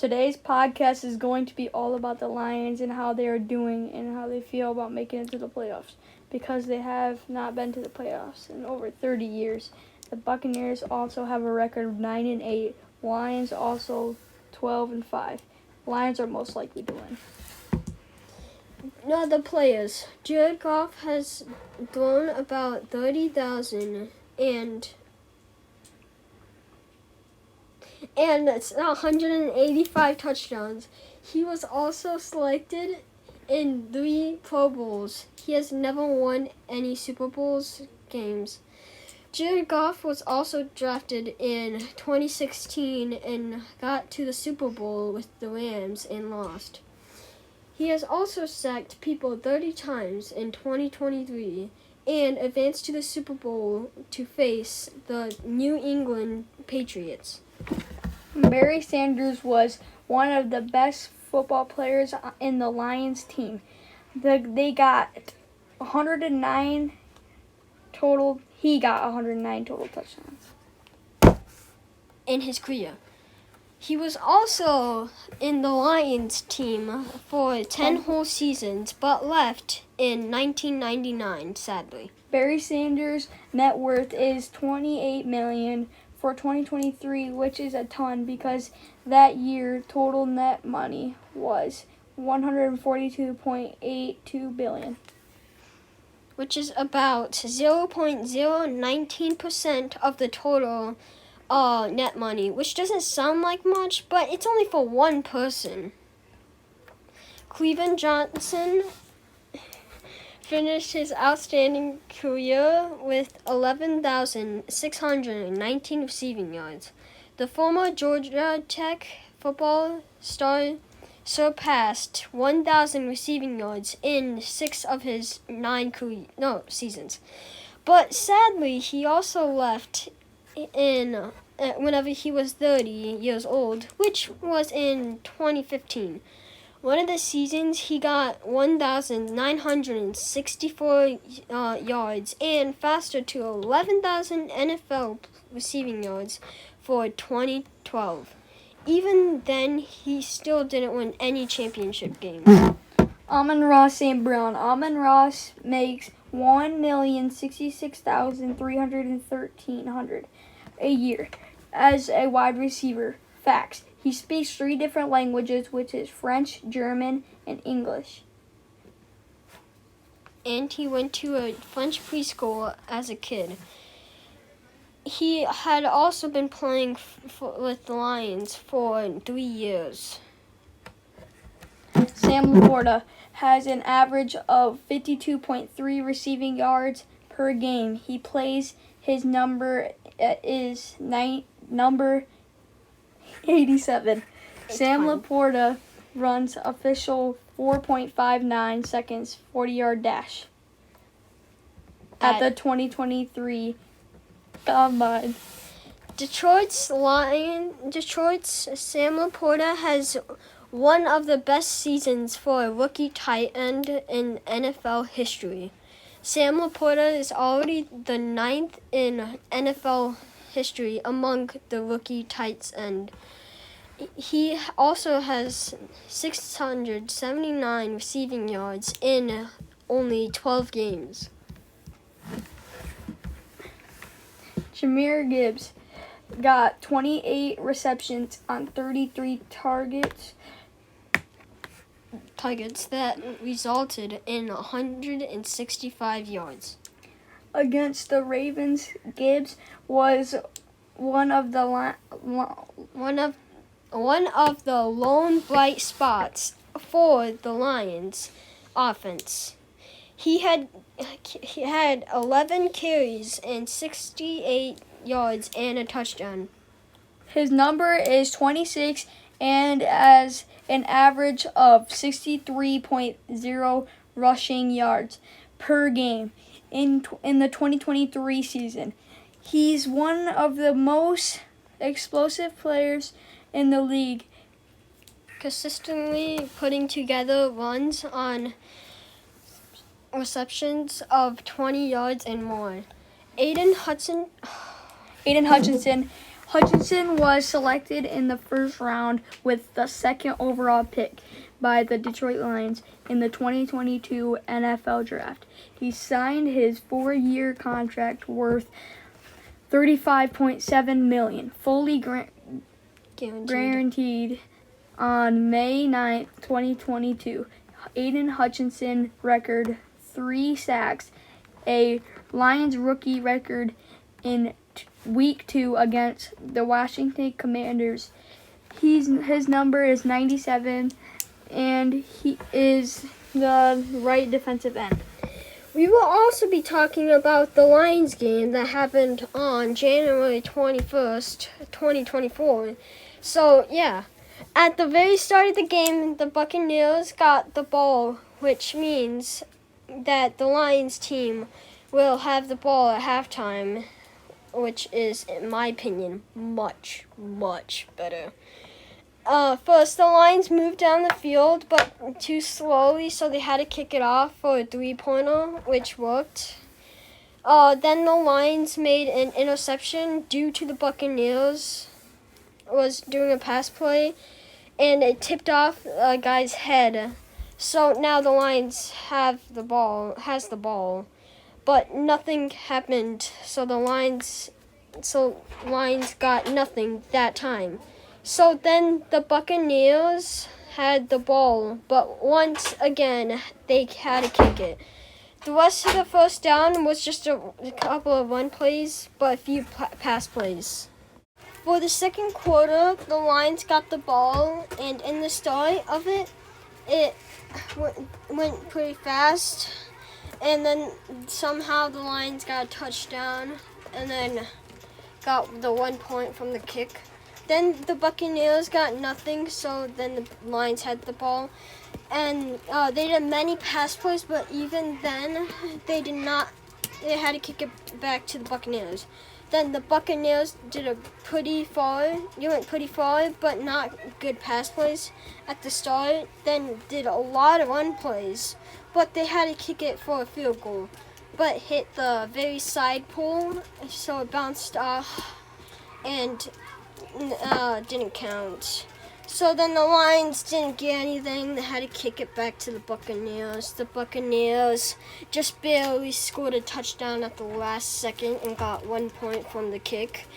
Today's podcast is going to be all about the Lions and how they are doing and how they feel about making it to the playoffs, because they have not been to the playoffs in over 30 years. The Buccaneers also have a record of 9-8. Lions also 12-5. Lions are most likely to win. Now the players. Jared Goff has thrown about 30,000 and it's 185 touchdowns. He was also selected in 3 Pro Bowls. He has never won any Super Bowls games. Jared Goff was also drafted in 2016 and got to the Super Bowl with the Rams and lost. He has also sacked people 30 times in 2023 and advanced to the Super Bowl to face the New England Patriots. Barry Sanders was one of the best football players in the Lions team. They got 109 total. He got 109 total touchdowns in his career. He was also in the Lions team for 10 whole seasons, but left in 1999, sadly. Barry Sanders' net worth is $28 million for 2023, which is a ton because that year total net money was $142.82 billion. Which is about 0.019% of the total net money, which doesn't sound like much, but it's only for one person. Cleveland Johnson finished his outstanding career with 11,619 receiving yards. The former Georgia Tech football star surpassed 1,000 receiving yards in 6 of his 9 seasons. But sadly, he also left in whenever he was 30 years old, which was in 2015. One of the seasons, he got 1,964 yards and fastered to 11,000 NFL receiving yards for 2012. Even then, he still didn't win any championship games. Amon-Ra St. Brown. Amon-Ra makes $1,066,313 a year as a wide receiver. Facts. He speaks 3 different languages, which is French, German, and English. And he went to a French preschool as a kid. He had also been playing with the Lions for 3 years. Sam Laporta has an average of 52.3 receiving yards per game. He plays, his number is number 87. Sam Laporta runs official 4.59 seconds 40-yard dash at the 2023 Combine. Detroit's Sam Laporta has one of the best seasons for a rookie tight end in NFL history. Sam Laporta is already the 9th in NFL history among the rookie tight end. He also has 679 receiving yards in only 12 games. Jahmyr Gibbs got 28 receptions on 33 targets that resulted in 165 yards. Against the Ravens, Gibbs was one of the lone bright spots for the Lions offense. He had 11 carries and 68 yards and a touchdown. His number is 26 and has an average of 63.0 rushing yards per game in the 2023 season. He's one of the most explosive players in the league, consistently putting together runs on receptions of 20 yards and more. Aiden Hutchinson Hutchinson was selected in the first round with the second overall pick by the Detroit Lions in the 2022 NFL Draft. He signed his 4-year contract worth $35.7 million, fully guaranteed on May 9th, 2022. Aiden Hutchinson record 3 sacks, a Lions rookie record in Week 2 against the Washington Commanders. His number is 97, and he is the right defensive end. We will also be talking about the Lions game that happened on January 21st, 2024. So, yeah. At the very start of the game, the Buccaneers got the ball, which means that the Lions team will have the ball at halftime, which is, in my opinion, much, much better. First, the Lions moved down the field, but too slowly, so they had to kick it off for a 3-pointer, which worked. Then the Lions made an interception due to the Buccaneers was doing a pass play, and it tipped off a guy's head. So now the Lions has the ball, but nothing happened. So Lions got nothing that time. So then the Buccaneers had the ball, but once again, they had to kick it. The rest of the first down was just a couple of run plays, but a few pass plays. For the second quarter, the Lions got the ball, and in the start of it, it went pretty fast. And then somehow the Lions got a touchdown, and then got the 1 point from the kick. Then the Buccaneers got nothing, so then the Lions had the ball. And they did many pass plays, but even then, they had to kick it back to the Buccaneers. Then the Buccaneers went pretty far, but not good pass plays at the start. Then did a lot of run plays, but they had to kick it for a field goal, but hit the very side pole, so it bounced off and didn't count. So then the Lions didn't get anything. They had to kick it back to the Buccaneers. The Buccaneers just barely scored a touchdown at the last second and got 1 point from the kick.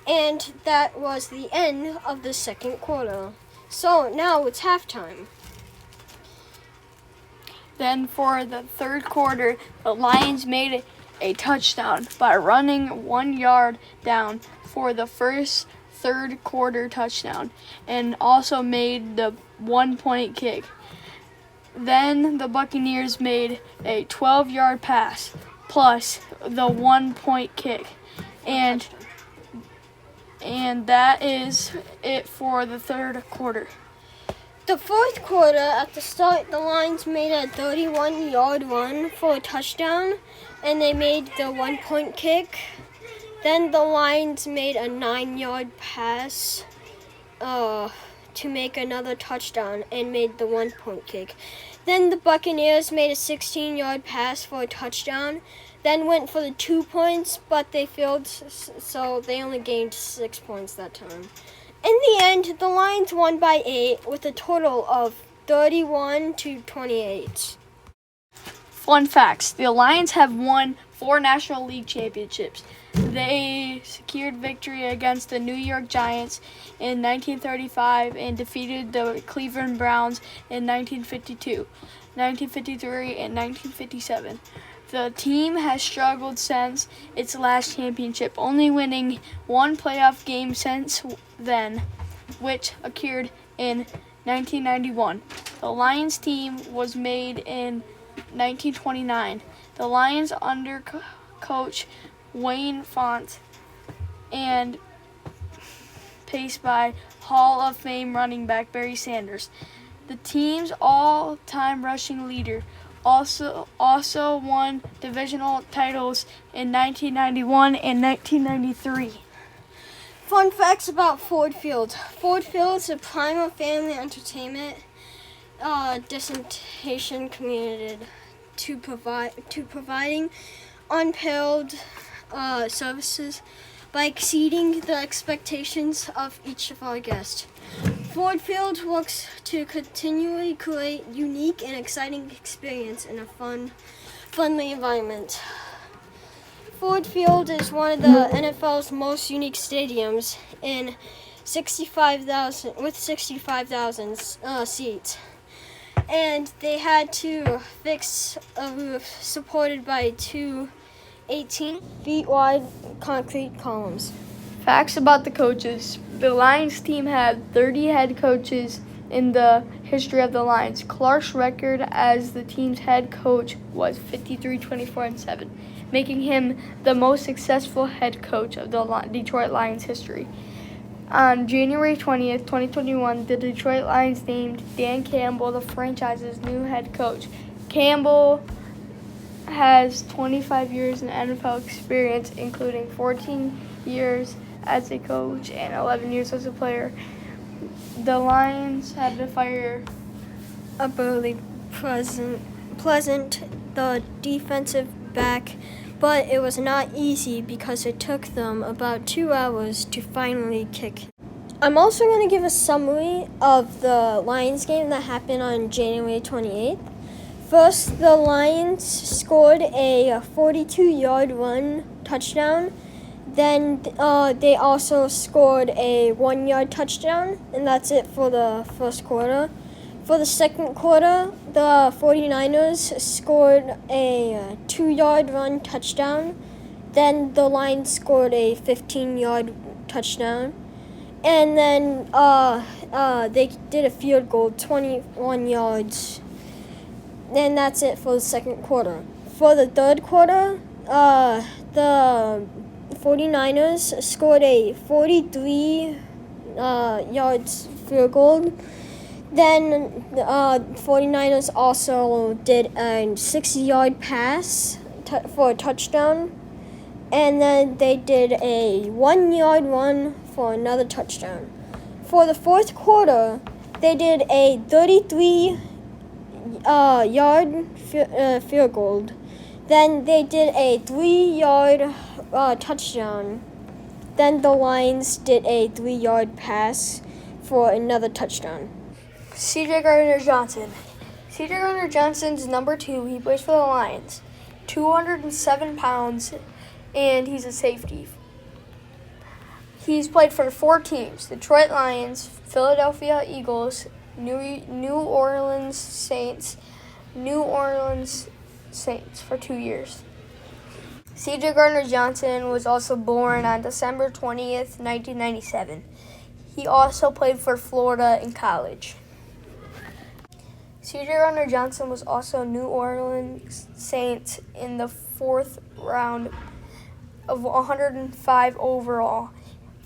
And that was the end of the second quarter. So now it's halftime. Then for the third quarter, the Lions made a touchdown by running 1 yard down for the first third quarter touchdown, and also made the 1 point kick. Then the Buccaneers made a 12-yard pass plus the 1 point kick, and that is it for the third quarter. The fourth quarter, at the start, the Lions made a 31-yard run for a touchdown, and they made the 1 point kick. Then the Lions made a 9-yard pass to make another touchdown and made the 1 point kick. Then the Buccaneers made a 16-yard pass for a touchdown, then went for the 2 points, but they failed, so they only gained 6 points that time. In the end, the Lions won by 8 with a total of 31-28. Fun facts: the Lions have won 4 National League championships. They secured victory against the New York Giants in 1935 and defeated the Cleveland Browns in 1952, 1953, and 1957. The team has struggled since its last championship, only winning 1 playoff game since then, which occurred in 1991. The Lions team was made in 1929. The Lions under coach Wayne Fontes and paced by Hall of Fame running back Barry Sanders. The team's all-time rushing leader also won divisional titles in 1991 and 1993. Fun facts about Ford Field. Ford Field is a prime of family entertainment destination committed to providing unparalleled services by exceeding the expectations of each of our guests. Ford Field works to continually create unique and exciting experience in a friendly environment. Ford Field is one of the NFL's most unique stadiums with 65,000 seats. And they had to fix a roof supported by two 18 feet wide concrete columns. Facts about the coaches. The Lions team had 30 head coaches in the history of the Lions. Clark's record as the team's head coach was 53, 24, and 7, making him the most successful head coach of the Detroit Lions history. On January 20th, 2021, the Detroit Lions named Dan Campbell the franchise's new head coach. Campbell has 25 years in NFL experience, including 14 years as a coach and 11 years as a player. The Lions had to fire a Burley Pleasant, the defensive back, but it was not easy because it took them about 2 hours to finally kick. I'm also going to give a summary of the Lions game that happened on January 28th. First, the Lions scored a 42-yard run touchdown. Then they also scored a 1-yard touchdown, and that's it for the first quarter. For the second quarter, the 49ers scored a 2-yard run touchdown. Then the Lions scored a 15-yard touchdown. And then they did a field goal, 21 yards. And that's it for the second quarter. For the third quarter, the 49ers scored a 43 yards field goal. Then the 49ers also did a 60-yard pass for a touchdown. And then they did a 1-yard run for another touchdown. For the fourth quarter, they did a 33-yard field goal. Then they did a 3-yard touchdown. Then the Lions did a 3-yard pass for another touchdown. C.J. Gardner-Johnson. C.J. Gardner-Johnson's number 2. He plays for the Lions. 207 pounds, and he's a safety. He's played for 4 teams: Detroit Lions, Philadelphia Eagles, New Orleans Saints for 2 years. C.J. Gardner-Johnson was also born on December 20th, 1997. He also played for Florida in college. C.J. Gardner-Johnson was also New Orleans Saints in the 4th round of 105 overall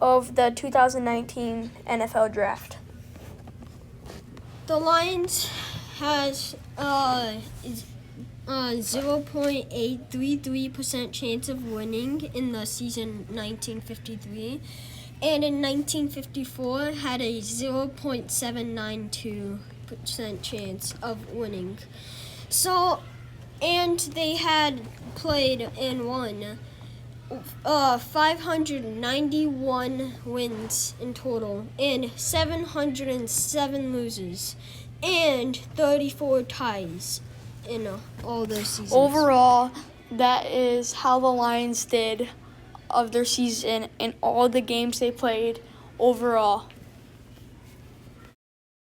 of the 2019 NFL Draft. The Lions has 0.833% chance of winning in the season 1953, and in 1954 had a 0.792% chance of winning. So, and they had played and won 591 wins in total and 707 losses and 34 ties in all their seasons. Overall, that is how the Lions did of their season in all the games they played overall.